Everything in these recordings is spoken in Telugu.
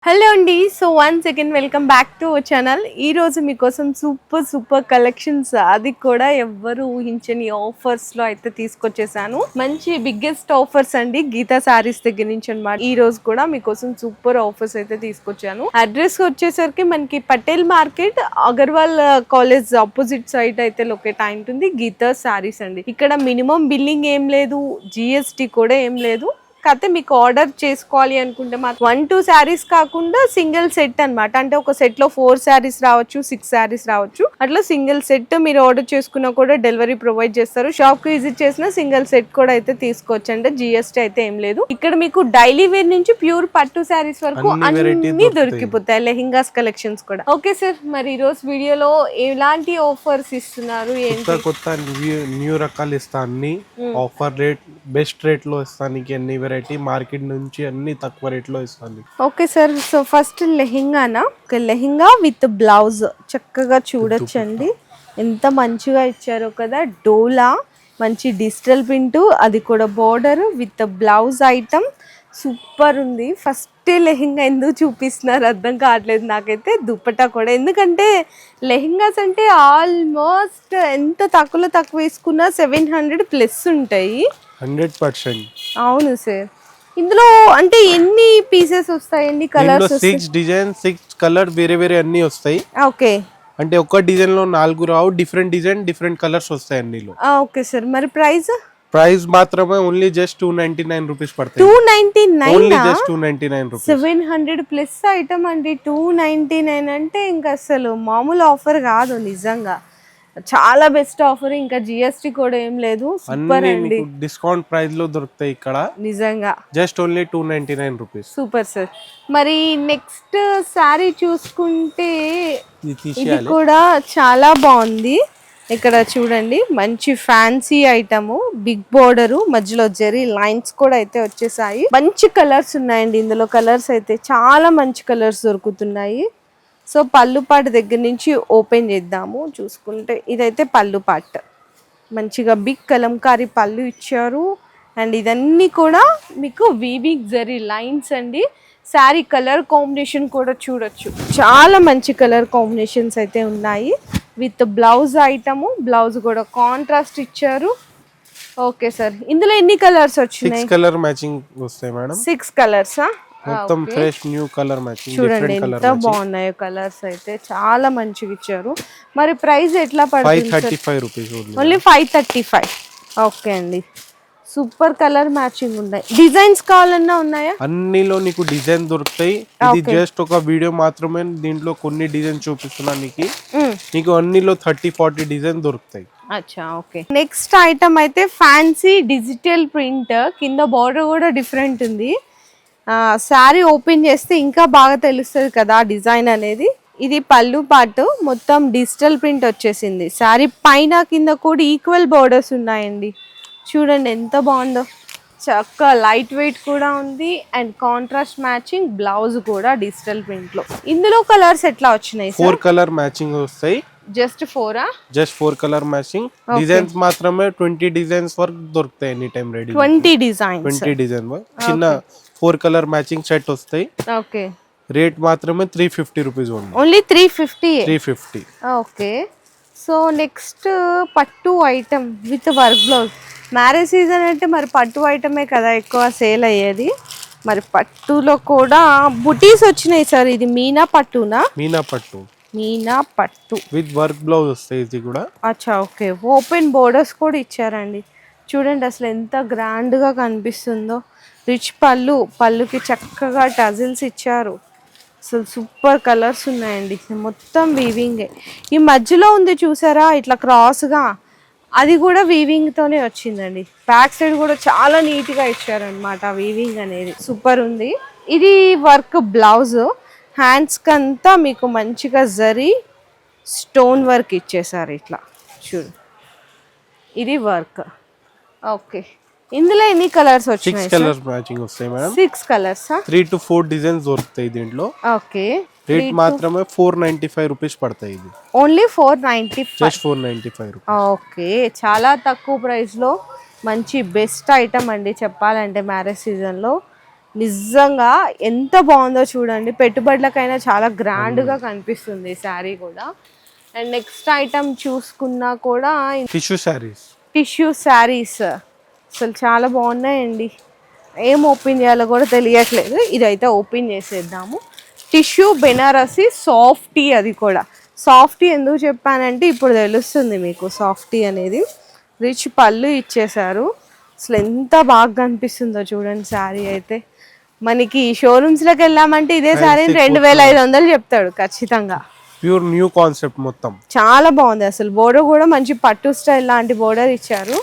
హలో అండి. So once again welcome back to our channel. ఈరోజు మీకోసం సూపర్ కలెక్షన్స్, అది కూడా ఎవ్వరు ఊహించని ఆఫర్స్లో అయితే తీసుకొచ్చేసాను. మంచి బిగ్గెస్ట్ ఆఫర్స్ అండి, గీతా శారీస్ దగ్గర నుంచి అనమాట. ఈ రోజు కూడా మీకోసం సూపర్ ఆఫర్స్ అయితే తీసుకొచ్చాను. అడ్రస్ వచ్చేసరికి మనకి Patel market, Agarwal college opposite side అయితే లొకేట్ అయి ఉంటుంది. గీతా శారీస్ అండి. ఇక్కడ మినిమం బిల్లింగ్ ఏం లేదు, జిఎస్టీ కూడా ఏం లేదు. కాకపోతే మీకు ఆర్డర్ చేసుకోవాలి అనుకుంటే మాకు 1-2 శారీస్ కాకుండా సింగిల్ సెట్ అనమాట. అంటే ఒక సెట్ లో 4 శారీస్ రావచ్చు, 6 శారీస్ రావచ్చు. అట్లా సింగిల్ సెట్ మీరు ఆర్డర్ చేసుకున్నా కూడా డెలివరీ ప్రొవైడ్ చేస్తారు. షాప్ కి విజిట్ చేసిన సింగిల్ సెట్ కూడా అయితే తీసుకోవచ్చు. అంటే జిఎస్టీ అయితే ఏం లేదు. ఇక్కడ మీకు డైలీ వేర్ నుంచి ప్యూర్ పట్టు శారీస్ వరకు అన్ని దొరికిపోతాయి. లెహింగాస్ కలెక్షన్స్ కూడా. ఓకే సార్, మరి ఈ రోజు వీడియోలో ఎలాంటి ఆఫర్స్ ఇస్తున్నారు, కొత్త న్యూ రకాలు ఇస్తా, అన్ని ఆఫర్ రేట్ బెస్ట్ రేట్ లో ఇస్తానికి, అన్ని వెరైటీ మార్కెట్ నుంచి అన్ని తక్కువ రేట్ లో ఇస్తాను. ఓకే సార్, సో ఫస్ట్ లెహింగానా, ఒక లెహింగా విత్ బ్లౌజ్ చక్కగా చూడొచ్చండి. ఎంత మంచిగా ఇచ్చారో కదా. డోలా మంచి డిజిటల్ ప్రింట్, అది కూడా border with blouse item super ఉంది. ఫస్ట్ లెహింగా ఎందుకు చూపిస్తున్నారు అర్థం కావట్లేదు నాకైతే. దుప్పటా కూడా, ఎందుకంటే లెహింగాస్ అంటే ఆల్మోస్ట్ ఎంత తక్కువ వేసుకున్నా 700+ ఉంటాయి. 100%. అవును సార్. ఇందులో అంటే ఎన్ని పీసెస్ వస్తాయండి? కలర్స్ 6 డిజైన్ 6 కలర్ వేరే వేరే అన్ని వస్తాయి. ఓకే, అంటే ఒక డిజైన్ లో 4 రావు, డిఫరెంట్ డిజైన్ డిఫరెంట్ కలర్స్ వస్తాయి అన్నిలో. ఓకే సార్, మరి ప్రైస్ మాత్రమే ఓన్లీ జస్ట్ 299 రూపీస్ పడతాయి. 299 ఓన్లీ జస్ట్ 299 రూపీస్. 700+ ఐటమ్ అండి. 299 అంటే ఇంకా అసలు మామూలు ఆఫర్ కాదు నిజంగా. చాలా బెస్ట్ ఆఫర్. ఇంకా జిఎస్టీ కూడా ఏం లేదు. సూపర్ అండి, డిస్కౌంట్ ప్రైస్ లో దొరుకుతాయి ఇక్కడ నిజంగా. Just only 299 rupees. Super sir. మరి నెక్స్ట్ సారీ చూసుకుంటే ఇది కూడా చాలా బాగుంది. ఇక్కడ చూడండి, మంచి ఫ్యాన్సీ ఐటమ్, బిగ్ బోర్డర్, మధ్యలో జెరీ లైన్స్ కూడా అయితే వచ్చేసాయి. మంచి కలర్స్ ఉన్నాయండి ఇందులో. కలర్స్ అయితే చాలా మంచి కలర్స్ దొరుకుతున్నాయి. సో పళ్ళు పాట దగ్గర నుంచి ఓపెన్ చేద్దాము. చూసుకుంటే ఇదైతే పళ్ళు పాట, మంచిగా బిగ్ కలంకారీ పళ్ళు ఇచ్చారు. అండ్ ఇదన్నీ కూడా మీకు వీవింగ్ జరీ లైన్స్ అండి. శారీ కలర్ కాంబినేషన్ కూడా చూడొచ్చు, చాలా మంచి కలర్ కాంబినేషన్స్ అయితే ఉన్నాయి. విత్ బ్లౌజ్ ఐటము, బ్లౌజ్ కూడా కాంట్రాస్ట్ ఇచ్చారు. ఓకే సార్, ఇందులో ఎన్ని కలర్స్ వచ్చినాయి? 6 కలర్ మ్యాచింగ్ వస్తాయి మేడం. 6 కలర్సా? మొత్తం ఫ్రెష్ న్యూ కలర్ మ్యాచింగ్. చూడండి ఎంత బాగున్నాయో కలర్స్ అయితే, చాలా మంచిగా ఇచ్చారు. మరి ప్రైస్ ఎట్లా పడుతుంది? 535 రూపీస్ ఓన్లీ 535. ఓకే అండి, సూపర్ కలర్ మ్యాచింగ్ ఉన్నాయి. డిజైన్స్ కావాలన్నా ఉన్నాయా? అన్నిలో నీకు డిజైన్ దొరుకుతాయి. ఇది జస్ట్ ఒక వీడియో మాత్రమే, దీంట్లో కొన్ని డిజైన్ చూపిస్తున్నా నీకు అన్నిలో 30-40 డిజైన్ దొరుకుతాయి. అచ్చా, ఓకే. నెక్స్ట్ ఐటమ్ అయితే ఫ్యాన్సీ డిజిటల్ ప్రింట్, కింద బార్డర్ కూడా డిఫరెంట్ ఉంది. శారీ ఓపెన్ చేస్తే ఇంకా బాగా తెలుస్తుంది కదా డిజైన్ అనేది. ఇది పళ్ళు పాటు మొత్తం డిజిటల్ ప్రింట్ వచ్చేసింది. శారీ పైన కింద కూడా ఈక్వల్ బోర్డర్స్ ఉన్నాయండి. చూడండి ఎంత బాగుందో, చక్కగా లైట్ వెయిట్ కూడా ఉంది. అండ్ కాంట్రాస్ట్ మ్యాచింగ్ బ్లౌజ్ కూడా డిజిటల్ ప్రింట్ లో. ఇందులో కలర్స్ ఎట్లా వచ్చినాయి? 4 కలర్ మ్యాచింగ్ వస్తాయి. Just 4 just 4 colour matching. Designs మాత్రమే 20 డిజైన్స్ వరకు దొరుకుతాయి ఎనీ టైం రెడీ. 20 డిజైన్ చిన్న 4 కలర్ మ్యాచింగ్ సెట్ వస్తాయి. ఓకే, రేట్ మాత్రమే 350 rupees only 350. Okay. So next పట్టు item with work blouse. Marriage season అంటే మరి పట్టు ఐటమే కదా ఎక్కువ సేల్ అయ్యేది. మరి పట్టులో కూడా బుటీస్ వచ్చినాయి సార్. ఇది మీనా పట్టునా? మీనా పట్టు విత్ వర్క్ బ్లౌజ్ వస్తాయి ఇది కూడా. అచ్చా, ఓకే. ఓపెన్ బోర్డర్స్ కూడా ఇచ్చారండి. చూడండి అసలు ఎంత గ్రాండ్ గా కనిపిస్తుందో. రిచ్ పళ్ళుకి చక్కగా టజిల్స్ ఇచ్చారు. అసలు సూపర్ కలర్స్ ఉన్నాయండి. మొత్తం వీవింగే. ఈ మధ్యలో ఉంది చూసారా ఇట్లా క్రాస్గా, అది కూడా వీవింగ్ తోనే వచ్చిందండి. బ్యాక్ సైడ్ కూడా చాలా నీట్ గా ఇచ్చారనమాట. వీవింగ్ అనేది సూపర్ ఉంది. ఇది వర్క్ బ్లౌజ్. హ్యాండ్స్ కంతా మీకు మంచిగా జరీ స్టోన్ వర్క్ ఇచ్చేసారు ఇట్లా. చూడు, ఇది వర్క్. ఓకే, ఇందులో ఎన్ని కలర్స్ వచ్చాయి? 6 కలర్స్ మ్యాచింగ్ వస్తాయి మేడం. 6 కలర్స్, 3 to 4 డిజైన్స్ దొరుకుతాయి దీంట్లో. ఓకే. రేట్ మాత్రమే 495 రూపీస్ పడతాయి. ఇది ఓన్లీ 495. Just 495 rupees. ఓకే, చాలా తక్కువ ప్రైస్ లో మంచి బెస్ట్ ఐటమ్ అండి చెప్పాలంటే మ్యారేజ్ సీజన్ లో. నిజంగా ఎంత బాగుందో చూడండి, పెట్టుబడులకైనా చాలా గ్రాండ్గా కనిపిస్తుంది శారీ కూడా. అండ్ నెక్స్ట్ ఐటమ్ చూసుకున్నా కూడా టిష్యూ శారీస్, టిష్యూ శారీస్ అసలు చాలా బాగున్నాయండి. ఏం ఓపెన్ చేయాలో కూడా తెలియట్లేదు, ఇదైతే ఓపెన్ చేసేద్దాము. టిష్యూ బెనారసి సాఫ్టీ, అది కూడా సాఫ్టీ ఎందుకు చెప్పానంటే ఇప్పుడు తెలుస్తుంది మీకు సాఫ్టీ అనేది. రిచ్ పళ్ళు ఇచ్చేసారు, అసలు ఎంత బాగా కనిపిస్తుందో చూడండి శారీ అయితే. మనకి షోరూమ్స్లోకి వెళ్ళామంటే ఇదే శారీ 2500 చెప్తాడు ఖచ్చితంగా. ప్యూర్ న్యూ కాన్సెప్ట్ మొత్తం చాలా బాగుంది అసలు. బోర్డర్ కూడా మంచి పట్టు స్టైల్ లాంటి బోర్డర్ ఇచ్చారు.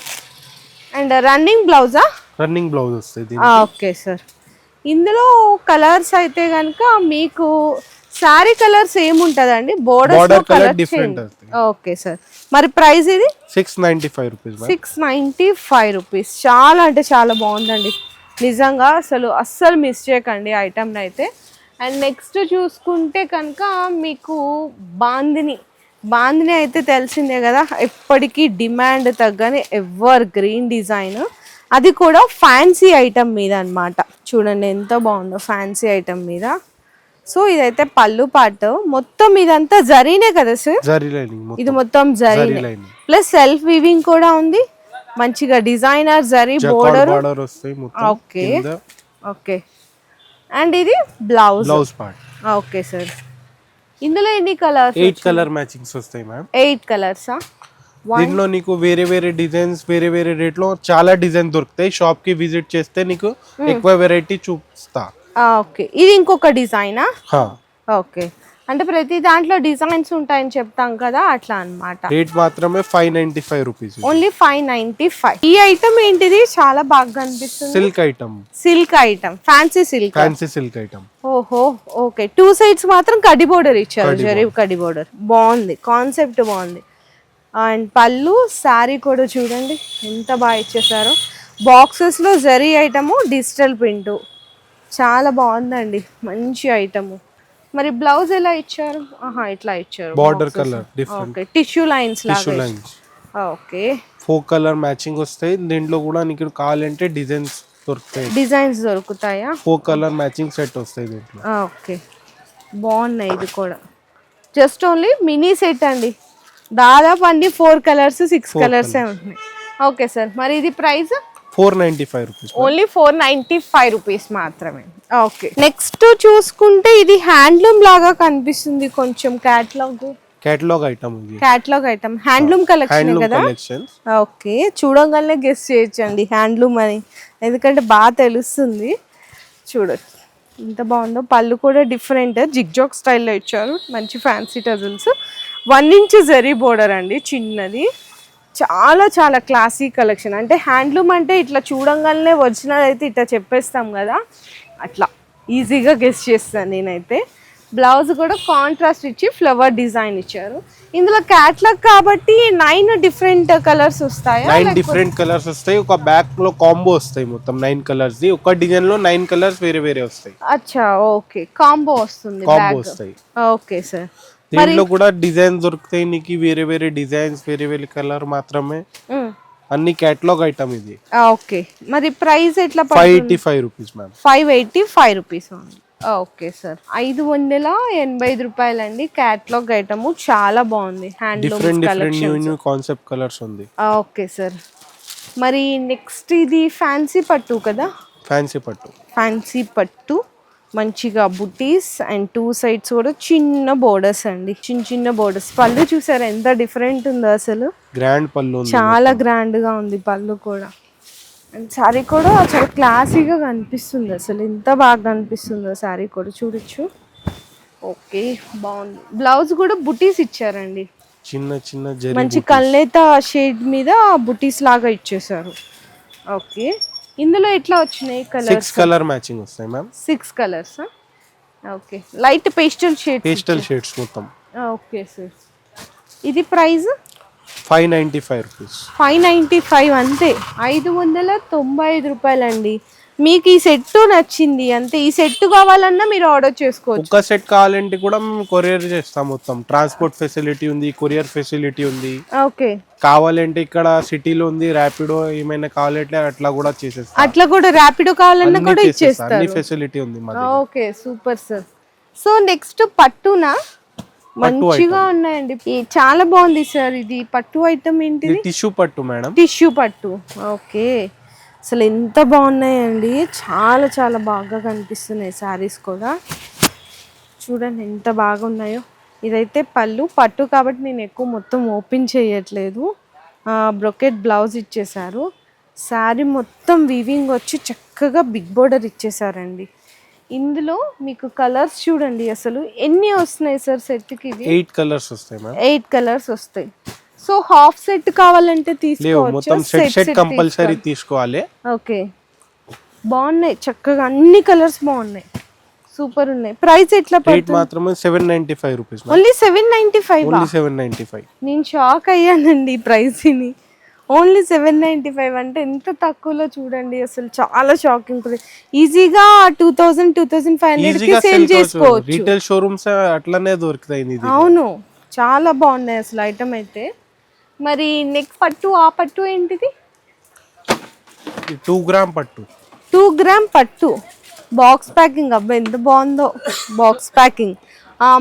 అండ్ రన్నింగ్ బ్లౌజా? రన్నింగ్ బ్లౌజ్ వస్తుంది. Okay sir. ఇందులో కలర్స్ అయితే కనుక మీకు శారీ కలర్స్ ఏముంటదండి? Border colour different. Okay sir. మరి ప్రైస్ ఇది 695 రూపీస్. 695 రూపీస్. చాలా అంటే చాలా బాగుందండి నిజంగా, అస్సలు మిస్ చేయకండి ఐటమ్ని అయితే. అండ్ నెక్స్ట్ చూసుకుంటే కనుక మీకు బాందిని అయితే తెలిసిందే కదా, ఎప్పటికీ డిమాండ్ తగ్గని ఎవర్ గ్రీన్ డిజైన్, అది కూడా ఫ్యాన్సీ ఐటమ్ మీద అన్నమాట. చూడండి ఎంత బాగుందో ఫ్యాన్సీ ఐటమ్ మీద. సో ఇదైతే పళ్ళు పాటు మొత్తం ఇదంతా జరీనే కదా సార్? ఇది మొత్తం జరీనే ప్లస్ సెల్ఫ్ వీవింగ్ కూడా ఉంది, మంచిగా designer zari border. Okay okay. And ఇది బ్లౌజ్ పార్ట్. Okay sir. ఇందులో ఎన్ని కలర్స్? 8 కలర్ మ్యాచింగ్స్ వస్తాయి మ్యామ్. 8 కలర్సా? దీంట్లో నీకు వేరే వేరే డిజైన్స్, వేరే వేరే రేట్ లో చాలా డిజైన్ దొరుకుతాయి. షాప్ కి విజిట్ చేస్తే నీకు ఎక్కువ వెరైటీ చూపిస్తా. ఓకే. ఇది ఇంకొక డిజైనా? ఓకే. అంటే ప్రతి దాంట్లో డిజైన్స్ ఉంటాయని చెప్తాం కదా, అట్లా అన్నమాట. రేట్ మాత్రమే 595 రూపీస్. ఓన్లీ 595. ఈ ఐటమ్ ఏంటిది? చాలా బాగా కనిపిస్తుంది. Silk item. Silk item, fancy silk. Fancy silk item. ఓహో ఓకే. 2 సైడ్స్ మాత్రం కడ్డీ బోర్డర్ ఇచ్చారు, జరీఫ్ కడ్డీ బోర్డర్. బాగుంది, కాన్సెప్ట్ బాగుంది. అండ్ పళ్ళు శారీ కూడా చూడండి ఎంత బాగా ఇచ్చేసారో. బాక్సెస్ లో జరీ ఐటము, డిజిటల్ ప్రింట్, చాలా బాగుందండి, మంచి ఐటము. మరి బ్లౌజ్ ఎలా ఇచ్చారు? ఇట్లా ఇచ్చారు, border colour different. Okay. Tissue lines లాగా. ఓకే. 4 కలర్ మ్యాచింగ్ వస్తాయి. దీంట్లో కూడా నీకు కావాలంటే డిజైన్స్ దొరుకుతాయి. డిజైన్స్ దొరుకుతాయా? 4 కలర్ మ్యాచింగ్ సెట్ వస్తాయి దీంట్లో. ఓకే, బాగున్నాయి. ఇది కూడా జస్ట్ ఓన్లీ మినీ సెట్ అండి, దాదాపు అన్ని 4 కలర్స్ 6 కలర్స్ ఉంటున్నాయి. Okay sir. మరి ఇది ప్రైస్ 495 రూపీస్. ఓన్లీ 495 రూపీస్ మాత్రమే. ఓకే. నెక్స్ట్ చూసుకుంటే ఇది హ్యాండ్లూమ్ లాగా కనిపిస్తుంది కొంచెం. కేటలాగ్ ఐటమ్ ఇది. కేటలాగ్ ఐటమ్, హ్యాండ్లూమ్ కలెక్షన్ కదా? ఓకే. చూడగానే గెస్ చేయొచ్చండి హ్యాండ్లూమ్ అని, ఎందుకంటే బాగా తెలుస్తుంది. చూడొచ్చు ఎంత బాగుందో. పళ్ళు కూడా డిఫరెంట్ జిగ్జాగ్ స్టైల్లో ఇచ్చారు, మంచి fancy tassels. 1 inch zari border అండి, చిన్నది. చాలా చాలా క్లాసీ కలెక్షన్. అంటే హ్యాండ్లూమ్ అంటే ఇట్లా చూడంగానే ఒరిజినల్ అయితే ఇట్లా చెప్పేస్తాం కదా, అట్లా ఈజీగా గెస్ చేస్తాను నేనైతే. బ్లౌజ్ కూడా కాంట్రాస్ట్ ఇచ్చి ఫ్లవర్ డిజైన్ ఇచ్చారు. ఇందులో క్యాట్లాగ్ కాబట్టి 9 డిఫరెంట్ కలర్స్ వస్తాయి. 9 డిఫరెంట్ కలర్స్ వస్తాయి. ఒక బ్యాక్ లో కాంబో వస్తాయి మొత్తం 9 కలర్స్ ది. ఒక డిజైన్ లో 9 కలర్స్ వేరే వేరే వస్తాయి. అచ్చా ఓకే. కాంబో వస్తుంది, కాంబో వస్తాయి. Okay sir. దీంట్లో కూడా డిజైన్ దొరుకుతాయి నీకు, వేరే వేరే డిజైన్స్, వేరే వేరే కలర్ మాత్రమే. అన్ని కేటలాగ్ ఐటమ్ ఇది. ఓకే. మరి ప్రైస్ ఎట్లా? 585 rupees ma'am. 585 rupees. Okay sir. 585 రూపాయలండి. కేటలాగ్ ఐటమ్ చాలా బాగుంది. Handloom collection, new concept colours ఉంది. Okay sir. మరి నెక్స్ట్ ఇది ఫ్యాన్సీ పట్టు కదా? ఫ్యాన్సీ పట్టు మంచిగా బుటీస్ అండ్ 2 సైడ్స్ కూడా చిన్న బోర్డర్స్ అండి, చిన్న బోర్డర్స్. పళ్ళు చూసారా ఎంత డిఫరెంట్ ఉందో అసలు, గ్రాండ్ పళ్ళు, చాలా గ్రాండ్ గా ఉంది పళ్ళు కూడా. అండ్ శారీ కూడా చాలా క్లాసీగా కనిపిస్తుంది, అసలు ఎంత బాగా కనిపిస్తుందో శారీ కూడా చూడొచ్చు. ఓకే, బాగుంది. బ్లౌజ్ కూడా బుటీస్ ఇచ్చారండి, చిన్న మంచి కల్నేత షేడ్ మీద బుటీస్ లాగా ఇచ్చేసారు. ఓకే. ఇందులో ఎట్లా వచ్చినాయి కలర్స్? 6 కలర్ మ్యాచింగ్ వస్తాయి ma'am. 6 colours. Okay. Light pastel shades మొత్తం. Okay sir. ఇది ప్రైస్ 595 రూపీస్. 595 అంతే. 595 రూపాయలండి. మీకు ఈ సెట్ నచ్చింది అంతే, ఈ సెట్ కావాలన్నా మీరు ఆర్డర్ చేసుకోవచ్చు. ఒక సెట్ కావాలంటే కూడా మేము కొరియర్ చేస్తాం, మొత్తం ట్రాన్స్పోర్ట్ ఫెసిలిటీ ఉంది, కొరియర్ ఫెసిలిటీ ఉంది. ఓకే, కావాలంటే ఇక్కడ సిటీలో ఉంది ర్యాపిడో, ఏమైనా కావాలంటే అట్లా కూడా చేసేస్తాం. అట్లా కూడా ర్యాపిడో కావాలన్నా కూడా ఇచ్చేస్తారు, అన్ని ఫెసిలిటీ ఉంది మా దగ్గర. Okay super sir. So next పట్టునా మంచిగా ఉన్నాయండి, చాలా బాగుంది సార్. ఇది పట్టు ఐటమ్ ఏంటిది? టిష్యూ పట్టు మేడం, టిష్యూ పట్టు. ఓకే, అసలు ఎంత బాగున్నాయండి, చాలా చాలా బాగా కనిపిస్తున్నాయి శారీస్ కూడా. చూడండి ఎంత బాగున్నాయో. ఇదైతే పళ్ళు, పట్టు కాబట్టి నేను ఎక్కువ మొత్తం ఓపెన్ చేయట్లేదు. బ్రొకెట్ బ్లౌజ్ ఇచ్చేసారు, శారీ మొత్తం వీవింగ్ వచ్చి చక్కగా బిగ్ బోర్డర్ ఇచ్చేసారండి. ఇందులో మీకు కలర్స్ చూడండి, అసలు ఎన్ని వస్తున్నాయి సార్ సెట్కి? 8 కలర్స్ వస్తాయి మేడం. 8 కలర్స్ వస్తాయి. సో హాఫ్ సెట్ కావాలంటే తీసుకోవచ్చు, మొత్తం సెట్ కంపల్సరీ తీసుకోవాలి. ఓకే, బాగున్నాయి చక్కగా, అన్ని కలర్స్ బాగున్నాయి, సూపర్ ఉన్నాయి. ప్రైస్ ఎట్లా పడుతుంది? మాత్రమే 795 రూపీస్. ఓన్లీ 795? ఓన్లీ 795. నేను షాక్ అయ్యానండి ఈ ప్రైస్ ని. ఓన్లీ 795 అంటే ఎంత తక్కువలో చూడండి, అసలు చాలా షాకింగ్. ఈజీగా 2000-2500 కి సేల్ చేసుకోవచ్చు. రీటైల్ షోరూమ్స్ అట్లనే దొరుకుతాయి. అవును, చాలా బాగున్నాయి అసలు ఐటమ్ అయితే. మరి నెక్స్ట్ పట్టు, ఆ పట్టు ఏంటిది? 2 గ్రామ్ పట్టు. 2 గ్రామ్ పట్టు బాక్స్ ప్యాకింగ్. అబ్బా ఎంత బాగుందో బాక్స్ ప్యాకింగ్.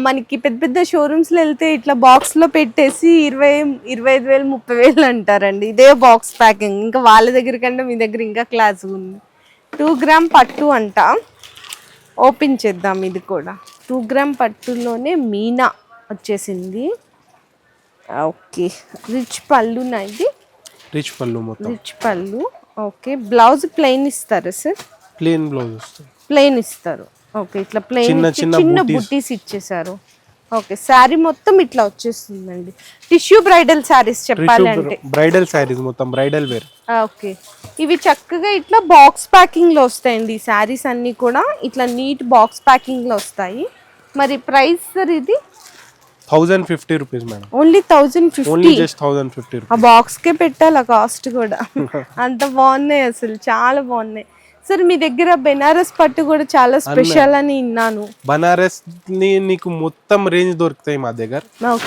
మనకి పెద్ద పెద్ద షోరూమ్స్లో వెళ్తే ఇట్లా బాక్స్లో పెట్టేసి 25,000 30,000 అంటారండి. ఇదే బాక్స్ ప్యాకింగ్. ఇంకా వాళ్ళ దగ్గర కంటే మీ దగ్గర ఇంకా క్లాస్ ఉంది. 2 గ్రామ్ పట్టు అంట. ఓపెన్ చేద్దాం ఇది కూడా. 2 గ్రామ్ పట్టులోనే మీనా వచ్చేసింది. ఓకే, రిచ్ పళ్ళునా ఇది? రిచ్ పళ్ళు, మొత్తం రిచ్ పళ్ళు. ఓకే, బ్లౌజ్ ప్లెయిన్ ఇస్తారా సార్? ప్లెయిన్ బ్లౌజ్ వస్తుంది, ప్లెయిన్ ఇస్తారు. ఓకే, ఇట్లా ప్లెయిన్ చిన్న బుట్టీస్ ఇచ్చేసారు. ఓకే, శారీ మొత్తం ఇట్లా వచ్చేస్తుందండి. టిష్యూ బ్రైడల్ శారీస్ చెప్పాలి అంటే, బ్రైడల్ శారీస్ మొత్తం బ్రైడల్ వేర్. ఓకే, ఇవి చక్కగా ఇట్లా బాక్స్ ప్యాకింగ్ లో వస్తాయండి. శారీస్ అన్ని కూడా ఇట్లా నీట్ బాక్స్ ప్యాకింగ్ లో వస్తాయి. మరి ప్రైస్ సార్ ఇది? 1050 rupees madam. Only 1050? Only just 1050 rupees. ఆ బాక్స్ కే పెట్టాలి ఆ కాస్ట్ కూడా. అంత బాగున్నాయి అసలు, చాలా బాగున్నాయి. సార్ మీ దగ్గర బెనారస్ పట్టు కూడా చాలా స్పెషల్ అని విన్నాను. బనారస్ ని నీకు మొత్తం రేంజ్ దొరుకుతాయి మా దగ్గర.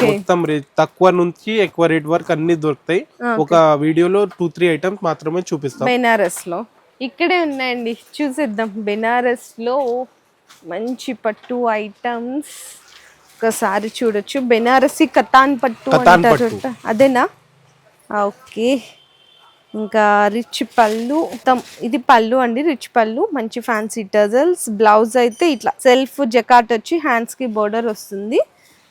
మొత్తం రేంజ్ తక్కువ నుంచి ఎక్కువ రేట్ వరకు అన్ని దొరుకుతాయి. ఒక వీడియోలో 2-3 ఐటమ్స్ మాత్రమే చూపిస్తాం. బెనారస్ లో ఇక్కడే ఉన్నాయండి, చూసేద్దాం. బెనారస్ లో మంచి పట్టు ఐటమ్స్ ఒకసారి చూడొచ్చు. బెనారసి కతాన్ పట్టు అంటారు, అదేనా? ఓకే, ఇంకా రిచ్ పళ్ళు. ఇది పళ్ళు అండి, రిచ్ పళ్ళు, మంచి ఫ్యాన్సీ టజల్స్. బ్లౌజ్ అయితే ఇట్లా సెల్ఫ్ జకాట్ వచ్చి హ్యాండ్స్ కి బోర్డర్ వస్తుంది.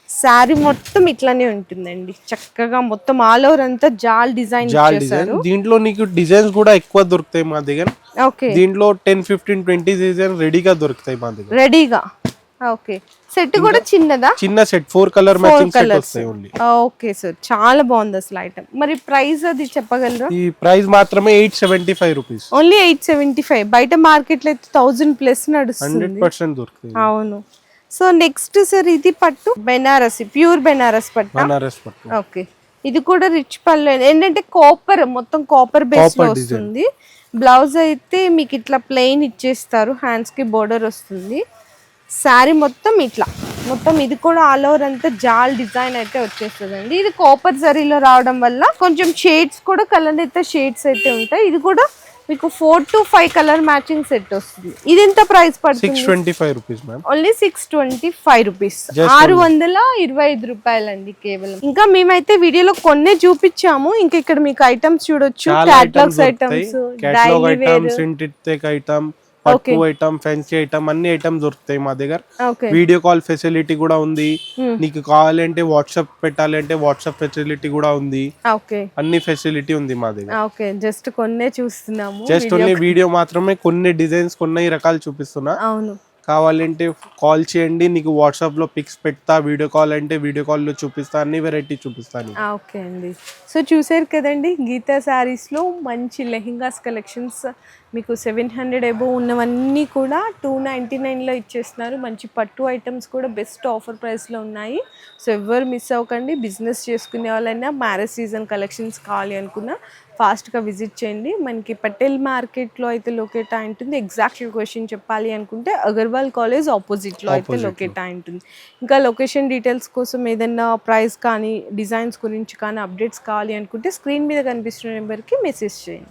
శారీ మొత్తం ఇట్లానే ఉంటుందండి, చక్కగా మొత్తం ఆల్ ఓవర్ అంతా జాల్ డిజైన్ చేశారు. దీంట్లో నీకు డిజైన్స్ కూడా ఎక్కువ దొరుకుతాయి మా దగ్గర. ఓకే, దీంట్లో 10-15-20 డిజైన్ రెడీగా దొరుకుతాయి మా దగ్గర. రెడీగా. ఓకే, సెట్ కూడా చిన్నదా? చిన్న సెట్ 4 కలర్ మ్యాచింగ్ సెట్ వస్తాయి ఓన్లీ. ఓకే సార్, చాలా బాగుంది అసలు ఐటమ్. మరి ప్రైస్ అది చెప్పగలరా? ఈ ప్రైస్ మాత్రమే 875 రూపీస్. ఓన్లీ 875. బయట మార్కెట్ లో అయితే 1000+ నడుస్తుంది. 100% దొరుకుతుంది. అవును. సో నెక్స్ట్ సార్ ఇది పట్టు, బెనారసి, ప్యూర్ బెనారస్ పట్టు. బనారస్ పట్టు. ఓకే, ఇది కూడా రిచ్ పళ్ళు. ఏంటంటే కాపర్, మొత్తం కాపర్ బేస్ లో వస్తుంది. బ్లౌజ్ అయితే మీకు ఇట్లా ప్లెయిన్ ఇచ్చేస్తారు, హ్యాండ్స్ కి బోర్డర్ వస్తుంది. శారీ మొత్తం ఇట్లా, మొత్తం ఇది కూడా ఆల్ ఓవర్ అంతా జాల్ డిజైన్ అయితే వచ్చేస్తుందండి. ఇది కాపర్ జరీలో రావడం వల్ల కొంచెం షేడ్స్ కూడా కలర్ అయితే షేడ్స్ అయితే ఉంటాయి. ఇది కూడా మీకు 4 to 5 కలర్ మ్యాచింగ్ సెట్ వస్తుంది. ఇది ఎంత ప్రైస్ పడుతుంది? 625 రూపీస్ మ్యామ్. ఓన్లీ 625 రూపీస్, 625 రూపాయలండి కేవలం. ఇంకా మేమైతే వీడియోలో కొన్నే చూపించాము, ఇంకా ఇక్కడ మీకు ఐటమ్స్ చూడొచ్చు. Catalogues items, daily wear, synthetic item, పట్టు ఐటమ్, ఫ్యాన్సీ ఐటమ్, అన్ని ఐటమ్స్ దొరుకుతాయి మా దగ్గర. వీడియో కాల్ ఫెసిలిటీ కూడా ఉంది. నీకు కావాలంటే వాట్సాప్ పెట్టాలంటే వాట్సాప్ ఫెసిలిటీ కూడా ఉంది. అన్ని ఫెసిలిటీ ఉంది మా దగ్గర. జస్ట్ కొన్నే చూస్తున్నాము, జస్ట్ ఓన్లీ వీడియో మాత్రమే, కొన్ని డిజైన్స్ కొన్ని రకాలు చూపిస్తున్నా. అవును, కావాలంటే కాల్ చేయండి, నీకు వాట్సాప్ లో పిక్స్ పెడతా. వీడియో కాల్ అంటే వీడియో కాల్ లో చూపిస్తా, అన్ని వెరైటీ చూపిస్తాను. ఓకే అండి. సో చూసారు కదండి, గీతా శారీస్ లో మంచి లెహెంగాస్ కలెక్షన్స్ మీకు 700 అబోవ్ ఉన్నవన్నీ కూడా 299లో ఇచ్చేస్తున్నారు. మంచి పట్టు ఐటమ్స్ కూడా బెస్ట్ ఆఫర్ ప్రైస్లో ఉన్నాయి. సో ఎవరు మిస్ అవ్వకండి. బిజినెస్ చేసుకునే వాళ్ళైనా, మ్యారేజ్ సీజన్ కలెక్షన్స్ కావాలి అనుకున్నా ఫాస్ట్గా విజిట్ చేయండి. మనకి పటేల్ మార్కెట్లో అయితే లొకేట్ అయి ఉంటుంది. ఎగ్జాక్ట్ లొకేషన్ చెప్పాలి అనుకుంటే అగర్వాల్ కాలేజ్ ఆపోజిట్లో అయితే లొకేట్ అయి ఉంటుంది. ఇంకా లొకేషన్ డీటెయిల్స్ కోసం ఏదైనా ప్రైస్ కానీ డిజైన్స్ గురించి కానీ అప్డేట్స్ కావాలి అనుకుంటే స్క్రీన్ మీద కనిపిస్తున్న నెంబర్కి మెసేజ్ చేయండి.